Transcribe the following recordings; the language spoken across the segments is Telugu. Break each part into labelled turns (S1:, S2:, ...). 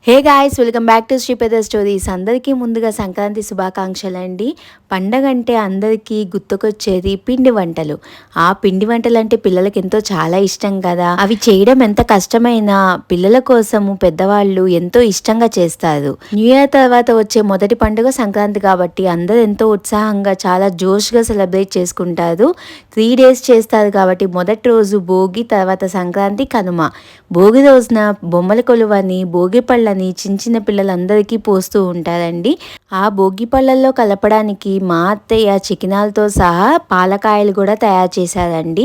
S1: Hey guys, welcome back to Sripada stories. అందరికీ ముందుగా సంక్రాంతి శుభాకాంక్షలు అండి. పండగ అంటే అందరికీ గుర్తుకొచ్చేది పిండి వంటలు. ఆ పిండి వంటలు అంటే పిల్లలకి ఎంతో చాలా ఇష్టం కదా. అవి చేయడం ఎంత కష్టమైనా పిల్లల కోసము పెద్దవాళ్ళు ఎంతో ఇష్టంగా చేస్తారు. న్యూ ఇయర్ తర్వాత వచ్చే మొదటి పండుగ సంక్రాంతి కాబట్టి అందరూ ఎంతో ఉత్సాహంగా చాలా జోష్గా సెలబ్రేట్ చేసుకుంటారు. 3 days చేస్తారు కాబట్టి మొదటి రోజు భోగి, తర్వాత సంక్రాంతి, కనుమ. భోగి రోజున బొమ్మల కొలువని, భోగి పళ్ళని చిన్న పిల్లలందరికీ పోస్తూ ఉంటారండి. ఆ భోగి పళ్ళల్లో కలపడానికి మా అత్తయ్య చికినాలతో సహా పాలకాయలు కూడా తయారు చేశారండి.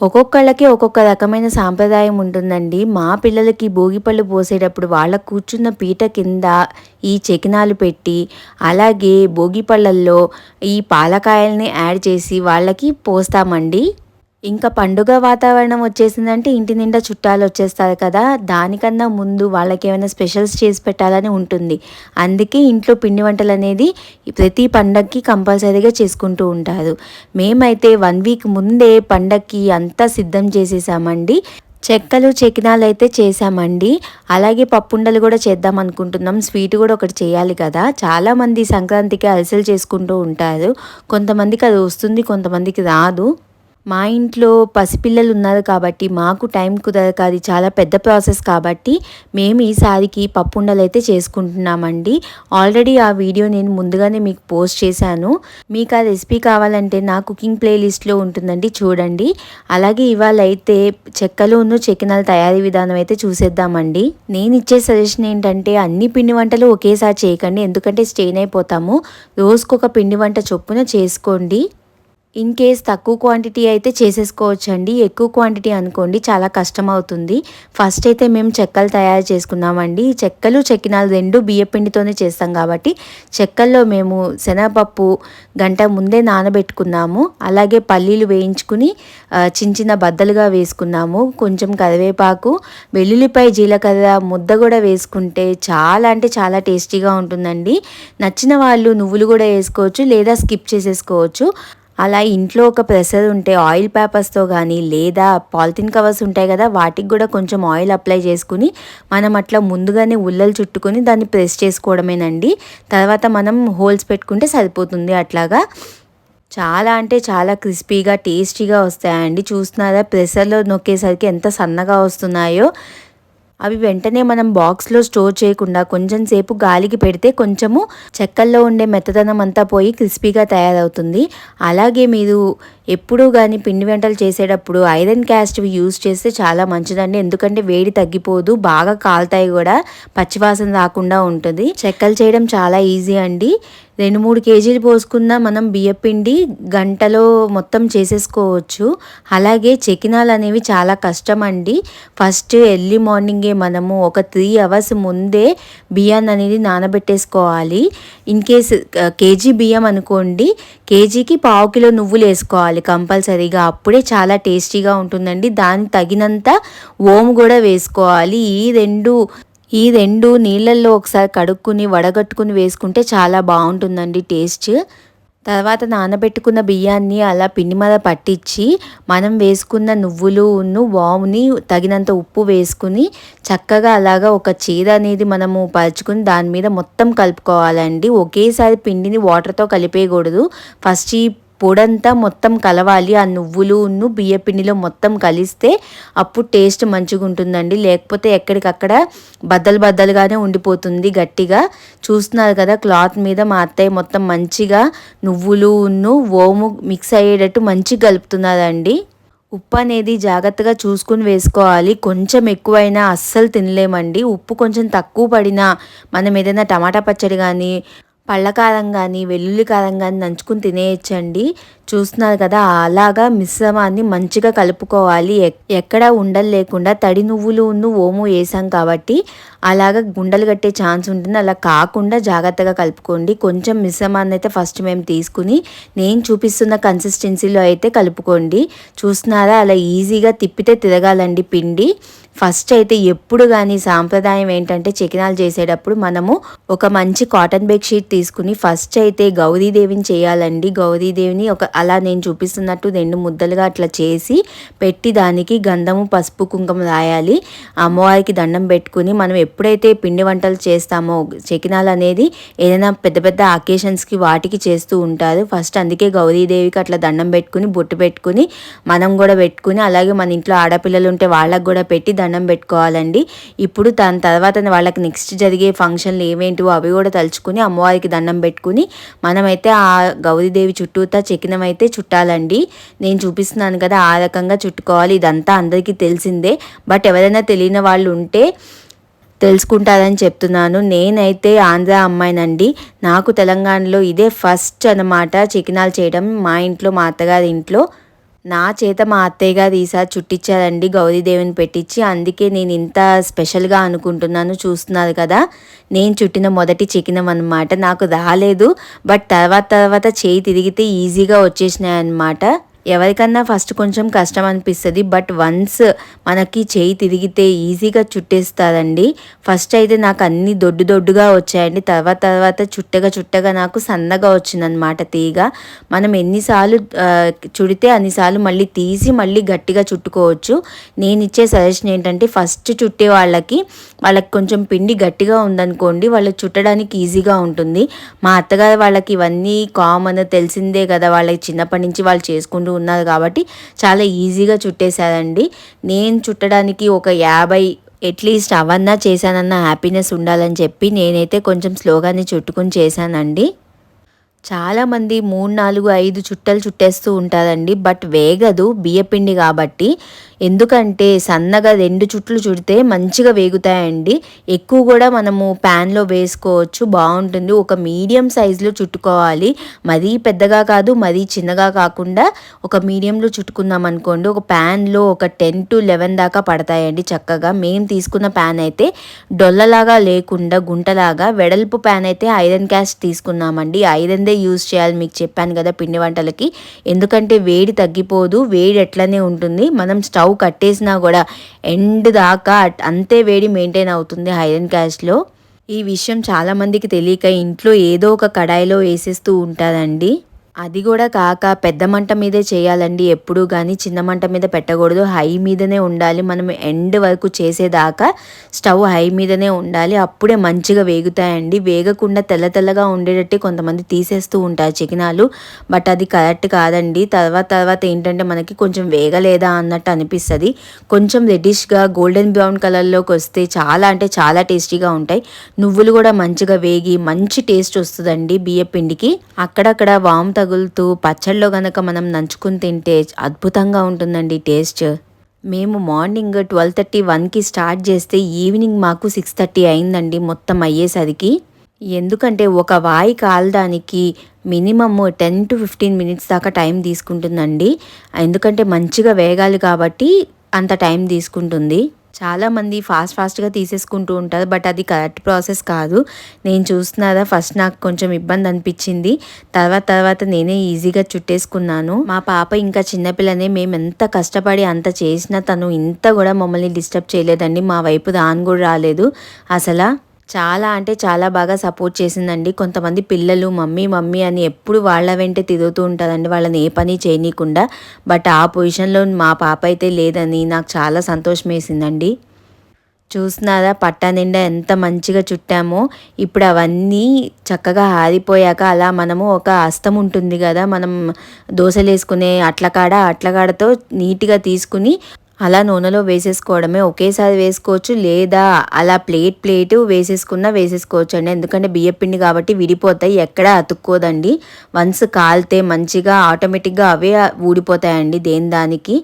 S1: ఒక్కొక్కళ్ళకి ఒక్కొక్క రకమైన సాంప్రదాయం ఉంటుందండి. మా పిల్లలకి భోగిపళ్ళు పోసేటప్పుడు వాళ్ళ కూర్చున్న పీట కింద ఈ చెకినాలు పెట్టి, అలాగే భోగిపళ్ళల్లో ఈ పాలకాయల్ని యాడ్ చేసి వాళ్ళకి పోస్తామండి. ఇంకా పండుగ వాతావరణం వచ్చేసిందంటే ఇంటి నిండా చుట్టాలు వచ్చేస్తారు కదా. దానికన్నా ముందు వాళ్ళకి ఏమైనా స్పెషల్స్ చేసి పెట్టాలని ఉంటుంది. అందుకే ఇంట్లో పిండి వంటలు అనేది ప్రతి పండగకి కంపల్సరీగా చేసుకుంటూ ఉంటారు. మేమైతే 1 week ముందే పండగకి అంతా సిద్ధం చేసేసామండి. చెక్కలు చెకినాలు అయితే చేసామండి. అలాగే పప్పుండలు కూడా చేద్దాం అనుకుంటున్నాం. స్వీట్ కూడా ఒకటి చేయాలి కదా. చాలామంది సంక్రాంతికి అరిసెలు చేసుకుంటూ ఉంటారు. కొంతమందికి అది వస్తుంది, కొంతమందికి రాదు. మా ఇంట్లో పసిపిల్లలు ఉన్నారు కాబట్టి మాకు టైం కుదరక, అది చాలా పెద్ద ప్రాసెస్ కాబట్టి మేము ఈసారికి పప్పుండలు అయితే చేసుకుంటున్నామండి. ఆల్రెడీ ఆ వీడియో నేను ముందుగానే మీకు పోస్ట్ చేశాను. మీకు ఆ రెసిపీ కావాలంటే నా కుకింగ్ ప్లేలిస్ట్లో ఉంటుందండి, చూడండి. అలాగే ఇవాళ అయితే చెక్కలోను చెకినాల తయారీ విధానం అయితే చూసేద్దామండి. నేను ఇచ్చే సజెషన్ ఏంటంటే అన్ని పిండి వంటలు ఒకేసారి చేయకండి, ఎందుకంటే స్టెయిన్ అయిపోతాము. రోజుకొక పిండి వంట చొప్పున చేసుకోండి. ఇన్ కేస్ తక్కువ క్వాంటిటీ అయితే చేసేసుకోవచ్చండి. ఎక్కువ క్వాంటిటీ అనుకోండి చాలా కష్టం అవుతుంది. ఫస్ట్ అయితే మేము చెక్కలు తయారు చేసుకున్నామండి. చెక్కలు చెక్కినాలు 2 బియ్యపిండితోనే చేస్తాం కాబట్టి చెక్కల్లో మేము శనగపప్పు గంట ముందే నానబెట్టుకున్నాము. అలాగే పల్లీలు వేయించుకుని చిన్న బద్దలుగా వేసుకున్నాము. కొంచెం కరివేపాకు, వెల్లుల్లిపాయ, జీలకర్ర ముద్ద కూడా వేసుకుంటే చాలా అంటే చాలా టేస్టీగా ఉంటుందండి. నచ్చిన వాళ్ళు నువ్వులు కూడా వేసుకోవచ్చు, లేదా స్కిప్ చేసేసుకోవచ్చు. అలా ఇంట్లో ఒక ప్రెషర్ ఉంటే ఆయిల్ పేపర్స్తో కానీ, లేదా పాలిథిన్ కవర్స్ ఉంటాయి కదా, వాటికి కూడా కొంచెం ఆయిల్ అప్లై చేసుకుని మనం అట్లా ముందుగానే ఉల్లలు చుట్టుకొని దాన్ని ప్రెస్ చేసుకోవడమేనండి. తర్వాత మనం హోల్స్ పెట్టుకుంటే సరిపోతుంది. అట్లాగా చాలా అంటే చాలా క్రిస్పీగా టేస్టీగా వస్తాయండి. చూస్తున్నారా, ప్రెషర్లో నొక్కేసరికి ఎంత సన్నగా వస్తున్నాయో. అవి వెంటనే మనం బాక్స్లో స్టోర్ చేయకుండా కొంచెం సేపు గాలికి పెడితే కొంచెము చెక్కల్లో ఉండే మెత్తదనం అంతా పోయి క్రిస్పీగా తయారవుతుంది. అలాగే మీరు ఎప్పుడూ కానీ పిండి వంటలు చేసేటప్పుడు ఐరన్ క్యాస్ట్వి యూజ్ చేస్తే చాలా మంచిదండి. ఎందుకంటే వేడి తగ్గిపోదు, బాగా కాలుతాయి కూడా, పచ్చివాసన రాకుండా ఉంటుంది. చెక్కలు చేయడం చాలా ఈజీ అండి. 2-3 kgs పోసుకున్న మనం బియ్యపిండి గంటలో మొత్తం చేసేసుకోవచ్చు. అలాగే చెకినాలు అనేవి చాలా కష్టం అండి. ఫస్ట్ ఎర్లీ మార్నింగే మనము ఒక 3 hours ముందే బియ్యాన్ని అనేది నానబెట్టేసుకోవాలి. ఇన్ కేస్ కేజీ బియ్యం అనుకోండి, కేజీకి 1/4 kg నువ్వులు వేసుకోవాలి కంపల్సరీగా. అప్పుడే చాలా టేస్టీగా ఉంటుందండి. దానికి తగినంత ఓము కూడా వేసుకోవాలి. ఈ రెండు నీళ్ళల్లో ఒకసారి కడుక్కుని వడగట్టుకుని వేసుకుంటే చాలా బాగుంటుందండి టేస్ట్. తర్వాత నానబెట్టుకున్న బియ్యాన్ని అలా పిండి మీద పట్టించి మనం వేసుకున్న నువ్వులు వాముని తగినంత ఉప్పు వేసుకుని చక్కగా అలాగా ఒక చీర అనేది మనము పరుచుకుని దాని మీద మొత్తం కలుపుకోవాలండి. ఒకేసారి పిండిని వాటర్తో కలిపేయకూడదు. ఫస్ట్ ఈ పొడంతా మొత్తం కలవాలి. ఆ నువ్వులు బియ్యపిండిలో మొత్తం కలిస్తే అప్పుడు టేస్ట్ మంచిగా ఉంటుందండి. లేకపోతే ఎక్కడికక్కడ బద్దలుగానే ఉండిపోతుంది గట్టిగా. చూస్తున్నారు కదా, క్లాత్ మీద మా అత్తయ్య మొత్తం మంచిగా నువ్వులు ఓము మిక్స్ అయ్యేటట్టు మంచిగా కలుపుతున్నారండి. ఉప్పు అనేది జాగ్రత్తగా చూసుకుని వేసుకోవాలి. కొంచెం ఎక్కువైనా అస్సలు తినలేమండి. ఉప్పు కొంచెం తక్కువ పడినా మనం ఏదైనా టమాటా పచ్చడి కానీ, పళ్ళకారం కానీ, వెల్లుల్లి కారం కానీ నంచుకుని తినేయచ్చండి. చూస్తున్నారు కదా, అలాగా మిశ్రమాన్ని మంచిగా కలుపుకోవాలి. ఎక్కడ ఉండలు లేకుండా. తడి నువ్వులు ఓము వేసాం కాబట్టి అలాగా గుండలు కట్టే ఛాన్స్ ఉంటుంది. అలా కాకుండా జాగ్రత్తగా కలుపుకోండి. కొంచెం మిశ్రమాన్ని అయితే ఫస్ట్ మేము తీసుకుని నేను చూపిస్తున్న కన్సిస్టెన్సీలో అయితే కలుపుకోండి. చూస్తున్నారా, అలా ఈజీగా తిప్పితే తిరగాలండి పిండి. ఫస్ట్ అయితే ఎప్పుడు కానీ సాంప్రదాయం ఏంటంటే చకినాలు చేసేటప్పుడు మనము ఒక మంచి కాటన్ బేక్ షీట్ తీసుకుని ఫస్ట్ అయితే గౌరీదేవిని చేయాలండి. గౌరీదేవిని అలా నేను చూపిస్తున్నట్టు 2 ముద్దలుగా అట్లా చేసి పెట్టి దానికి గంధము పసుపు కుంకుమ రాయాలి. అమ్మవారికి దండం పెట్టుకుని మనం ఎప్పుడైతే పిండి వంటలు చేస్తామో చకినాలు అనేది ఏదైనా పెద్ద పెద్ద అకేషన్స్కి వాటికి చేస్తూ ఉంటారు. ఫస్ట్ అందుకే గౌరీదేవికి అట్లా దండం పెట్టుకుని బొట్టు పెట్టుకుని మనం కూడా పెట్టుకుని అలాగే మన ఇంట్లో ఆడపిల్లలు ఉంటే వాళ్ళకు కూడా పెట్టి దండం పెట్టుకోవాలండి. ఇప్పుడు దాని తర్వాత వాళ్ళకి నెక్స్ట్ జరిగే ఫంక్షన్లు ఏమేంటివో అవి కూడా తలుచుకుని అమ్మవారికి దండం పెట్టుకుని మనమైతే ఆ గౌరీదేవి చుట్టూతా చకినం అయితే చుట్టాలండి. నేను చూపిస్తున్నాను కదా ఆ రకంగా చుట్టుకోవాలి. ఇదంతా అందరికీ తెలిసిందే, బట్ ఎవరైనా తెలియని వాళ్ళు ఉంటే తెలుసుకుంటారని చెప్తున్నాను. నేనైతే ఆంధ్ర అమ్మాయినండి. నాకు తెలంగాణలో ఇదే ఫస్ట్ అన్నమాట చకినాలు చేయడం. మా ఇంట్లో మా అత్తగారి ఇంట్లో నా చేత మా అత్తయ్య గారు ఈసారి చుట్టించారండి గౌరీదేవిని పెట్టించి. అందుకే నేను ఇంత స్పెషల్గా అనుకుంటున్నాను. చూస్తున్నారు కదా నేను చుట్టిన మొదటి చకినం అన్నమాట. నాకు రాలేదు, బట్ తర్వాత చేయి తిరిగితే ఈజీగా వచ్చేసినాయి అన్నమాట. ఎవరికన్నా ఫస్ట్ కొంచెం కష్టం అనిపిస్తుంది, బట్ వన్స్ మనకి చేయి తిరిగితే ఈజీగా చుట్టేస్తారండి. ఫస్ట్ అయితే నాకు అన్నీ దొడ్డుగా వచ్చాయండి. తర్వాత చుట్టగా నాకు సన్నగా వచ్చిందనమాట తీగ. మనం ఎన్నిసార్లు చుడితే అన్నిసార్లు మళ్ళీ తీసి మళ్ళీ గట్టిగా చుట్టుకోవచ్చు. నేను ఇచ్చే సజెషన్ ఏంటంటే ఫస్ట్ చుట్టే వాళ్ళకి కొంచెం పిండి గట్టిగా ఉందనుకోండి, వాళ్ళకి చుట్టడానికి ఈజీగా ఉంటుంది. మా అత్తగారు వాళ్ళకి ఇవన్నీ కామన్ తెలిసిందే కదా, వాళ్ళకి చిన్నప్పటి నుంచి వాళ్ళు చేసుకుంటూ ఉన్నారు కాబట్టి చాలా ఈజీగా చుట్టేశారండి. నేను చుట్టడానికి ఒక 50 అట్లీస్ట్ అవన్నా చేశానన్న హ్యాపీనెస్ ఉండాలని చెప్పి నేనైతే కొంచెం స్లోగానే చుట్టుకుని చేశానండి. చాలామంది 3, 4, 5 చుట్టలు చుట్టేస్తూ ఉంటారండి, బట్ వేగదు బియ్యపిండి కాబట్టి. ఎందుకంటే సన్నగా 2 చుట్లు చుడితే మంచిగా వేగుతాయండి. ఎక్కువ కూడా మనము ప్యాన్లో వేసుకోవచ్చు, బాగుంటుంది. ఒక మీడియం సైజులో చుట్టుకోవాలి, మరీ పెద్దగా కాదు మరీ చిన్నగా కాకుండా ఒక మీడియంలో చుట్టుకున్నాం అనుకోండి. ఒక ప్యాన్లో ఒక 10 to 11 దాకా పడతాయండి చక్కగా. మేము తీసుకున్న ప్యాన్ అయితే డొల్లలాగా లేకుండా గుంటలాగా వెడల్పు ప్యాన్ అయితే ఐరన్ క్యాస్ట్ తీసుకున్నామండి. ఐరన్దే యూజ్ చేయాలి, మీకు చెప్పాను కదా పిండి వంటలకి. ఎందుకంటే వేడి తగ్గిపోదు, వేడి ఎట్లనే ఉంటుంది. మనం స్టవ్ కట్టేసినా కూడా ఎండ్ దాకా అంతే వేడి మెయింటైన్ అవుతుంది ఐరన్ క్యాస్ట్లో. ఈ విషయం చాలామందికి తెలియక ఇంట్లో ఏదో ఒక కడాయిలో వేసేస్తూ ఉంటారండి. అది కూడా కాక పెద్ద మంట మీదే చేయాలండి ఎప్పుడు కానీ, చిన్న మంట మీద పెట్టకూడదు. హై మీదనే ఉండాలి. మనం ఎండ్ వరకు చేసేదాకా స్టవ్ హై మీదనే ఉండాలి, అప్పుడే మంచిగా వేగుతాయండి. వేగకుండా తెల్లగా ఉండేటట్టే కొంతమంది తీసేస్తూ ఉంటారు చకినాలు, బట్ అది కరెక్ట్ కాదండి. తర్వాత ఏంటంటే మనకి కొంచెం వేగలేదా అన్నట్టు అనిపిస్తుంది. కొంచెం రెడ్డిష్గా గోల్డెన్ బ్రౌన్ కలర్లోకి వస్తే చాలా అంటే చాలా టేస్టీగా ఉంటాయి. నువ్వులు కూడా మంచిగా వేగి మంచి టేస్ట్ వస్తుందండి బియ్యపిండికి. అక్కడక్కడ వాము తగులుతూ పచ్చళ్ళలో గనక మనం నంచుకుని తింటే అద్భుతంగా ఉంటుందండి టేస్ట్. మేము మార్నింగ్ 12:30, 1కి స్టార్ట్ చేస్తే ఈవినింగ్ మాకు 6:30 అయిందండి మొత్తం అయ్యేసరికి. ఎందుకంటే ఒక వాయి కాలడానికి మినిమమ్ 10 to 15 మినిట్స్ దాకా టైం తీసుకుంటుందండి. ఎందుకంటే మంచిగా వేగాలి కాబట్టి అంత టైం తీసుకుంటుంది. చాలామంది ఫాస్ట్గా తీసేసుకుంటూ ఉంటారు, బట్ అది కరెక్ట్ ప్రాసెస్ కాదు. నేను చూస్తున్నారా ఫస్ట్ నాకు కొంచెం ఇబ్బంది అనిపించింది, తర్వాత నేనే ఈజీగా చుట్టేసుకున్నాను. మా పాప ఇంకా చిన్నపిల్లనే, మేము ఎంత కష్టపడి అంత చేసినా తను ఇంత కూడా మమ్మల్ని డిస్టర్బ్ చేయలేదండి. మా వైపు దాని కూడా రాలేదు అసలు. చాలా అంటే చాలా బాగా సపోర్ట్ చేసిందండి. కొంతమంది పిల్లలు మమ్మీ అని ఎప్పుడు వాళ్ళ వెంటే తిరుగుతూ ఉంటారండి, వాళ్ళని ఏ పని చేయనీయకుండా. బట్ ఆ పొజిషన్లో మా పాప అయితే లేదని నాకు చాలా సంతోషం వేసిందండి. చూస్తున్నారా పట్టా నిండా ఎంత మంచిగా చుట్టామో. ఇప్పుడు అవన్నీ చక్కగా ఆరిపోయాక అలా మనము ఒక హస్తం ఉంటుంది కదా, మనం దోశలు వేసుకునే అట్లకాడతో నీట్గా తీసుకుని అలా నూనెలో వేసేసుకోవడమే. ఒకేసారి వేసుకోవచ్చు, లేదా అలా ప్లేట్ వేసేసుకోవచ్చు అండి. ఎందుకంటే బియ్యపిండి కాబట్టి విడిపోతాయి, ఎక్కడ అతుక్కోదండి. వన్స్ కాలితే మంచిగా ఆటోమేటిక్గా అవే ఊడిపోతాయండి దానికి.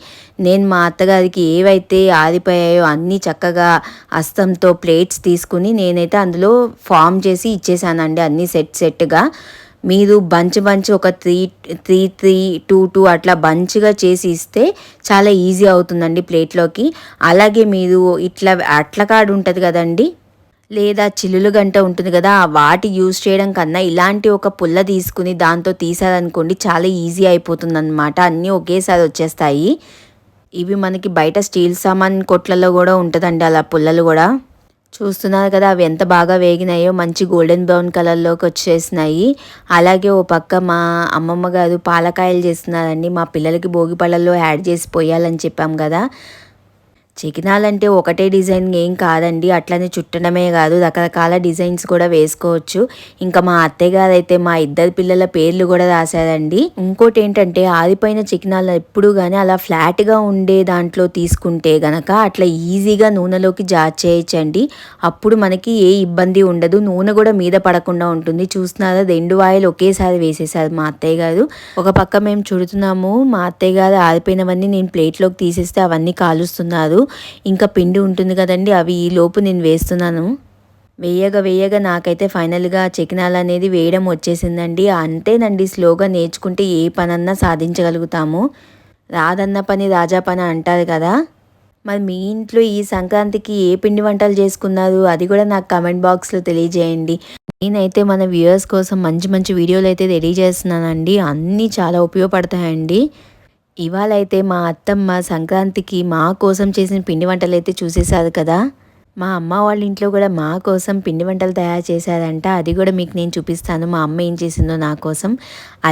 S1: నేను మా అత్తగారికి ఏవైతే ఆరిపోయాయో అన్నీ చక్కగా హస్తంతో ప్లేట్స్ తీసుకుని నేనైతే అందులో ఫామ్ చేసి ఇచ్చేసానండి, అన్నీ సెట్గా. మీరు బంచ్ ఒక 3-2 అట్లా బంచ్గా చేసి ఇస్తే చాలా ఈజీ అవుతుందండి ప్లేట్లోకి. అలాగే మీరు ఇట్లా అట్లకాడు ఉంటుంది కదండి, లేదా చిల్లులు గంట ఉంటుంది కదా, వాటి యూజ్ చేయడం కన్నా ఇలాంటి ఒక పుల్ల తీసుకుని దాంతో తీసారనుకోండి చాలా ఈజీ అయిపోతుంది అన్నమాట. అన్నీ ఒకేసారి వచ్చేస్తాయి. ఇవి మనకి బయట స్టీల్ సామాన్ కొట్లలో కూడా ఉంటుందండి అలా పుల్లలు కూడా. చూస్తున్నారు కదా అవి ఎంత బాగా వేగినాయో, మంచి గోల్డెన్ బ్రౌన్ కలర్లోకి వచ్చేసినాయి. అలాగే ఓ పక్క మా అమ్మమ్మ గారు పాలకాయలు చేస్తున్నారండి. మా పిల్లలకి భోగి పళ్ళల్లో యాడ్ చేసి పోయాలని చెప్పాం కదా. చికినాలంటే ఒకటే డిజైన్ ఏం కాదండి, అట్లనే చుట్టడమే కాదు రకరకాల డిజైన్స్ కూడా వేసుకోవచ్చు. ఇంకా మా అత్తయ్య గారు అయితే మా ఇద్దరు పిల్లల పేర్లు కూడా రాశారండి. ఇంకోటి ఏంటంటే ఆరిపోయిన చికినాలు ఎప్పుడు కానీ అలా ఫ్లాట్గా ఉండే దాంట్లో తీసుకుంటే గనక అట్లా ఈజీగా నూనెలోకి చేయొచ్చండి. అప్పుడు మనకి ఏ ఇబ్బంది ఉండదు, నూనె కూడా మీద పడకుండా ఉంటుంది. చూస్తున్నారా 2 ఆయిల్ ఒకేసారి వేసేసారు మా అత్తయ్య గారు. ఒక పక్క మేము చుడుతున్నాము, మా అత్తయ్య గారు ఆరిపోయినవన్నీ నేను ప్లేట్లోకి తీసేస్తే అవన్నీ కాలుస్తున్నారు. ఇంకా పిండి ఉంటుంది కదండి, అవి ఈ లోపు నేను వేస్తున్నాను. వేయగా నాకైతే ఫైనల్గా చికినాలు అనేది వేయడం వచ్చేసిందండి. అంతేనండి, స్లోగా నేర్చుకుంటే ఏ పనన్నా సాధించగలుగుతాము. రాదన్న పని రాజా పని అంటారు కదా. మరి మీ ఇంట్లో ఈ సంక్రాంతికి ఏ పిండి వంటలు చేసుకున్నారు అది కూడా నాకు కామెంట్ బాక్స్లో తెలియజేయండి. నేనైతే మన వ్యూవర్స్ కోసం మంచి మంచి వీడియోలు అయితే రెడీ చేస్తున్నానండి. అన్నీ చాలా ఉపయోగపడతాయండి. ఇవాళ అయితే మా అత్తమ్మ సంక్రాంతికి మా కోసం చేసిన పిండి వంటలు అయితే చూసేసారు కదా. మా అమ్మ వాళ్ళ ఇంట్లో కూడా మా కోసం పిండి వంటలు తయారు చేశారంట. అది కూడా మీకు నేను చూపిస్తాను, మా అమ్మ ఏం చేసిందో నా కోసం.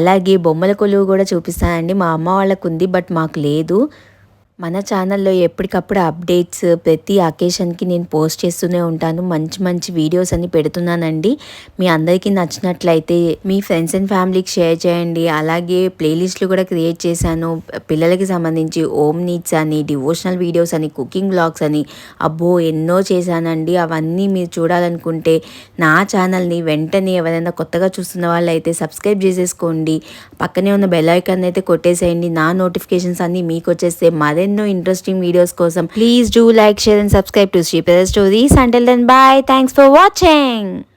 S1: అలాగే బొమ్మల కొలువు కూడా చూపిస్తానండి. మా అమ్మ వాళ్ళకు ఉంది, బట్ మాకు లేదు. మన ఛానల్లో ఎప్పటికప్పుడు అప్డేట్స్ ప్రతి అకేషన్కి నేను పోస్ట్ చేస్తూనే ఉంటాను. మంచి మంచి వీడియోస్ అన్ని పెడుతున్నానండి. మీ అందరికీ నచ్చినట్లయితే మీ ఫ్రెండ్స్ అండ్ ఫ్యామిలీకి షేర్ చేయండి. అలాగే ప్లేలిస్ట్లు కూడా క్రియేట్ చేశాను. పిల్లలకి సంబంధించి హోమ్ నీడ్స్ అని, డివోషనల్ వీడియోస్ అని, కుకింగ్ బ్లాగ్స్ అని, అబ్బో ఎన్నో చేశానండి. అవన్నీ మీరు చూడాలనుకుంటే నా ఛానల్ని వెంటనే ఎవరైనా కొత్తగా చూస్తున్న వాళ్ళు అయితే సబ్స్క్రైబ్ చేసేసుకోండి. పక్కనే ఉన్న బెల్ ఐకాన్ అయితే కొట్టేసేయండి. నా నోటిఫికేషన్స్ అన్నీ మీకు వచ్చేస్తే మరెన్నో ఇంట్రెస్టింగ్ వీడియోస్ కోసం please do like, share and subscribe to Shri Pedda stories. Until then, bye. Thanks for watching.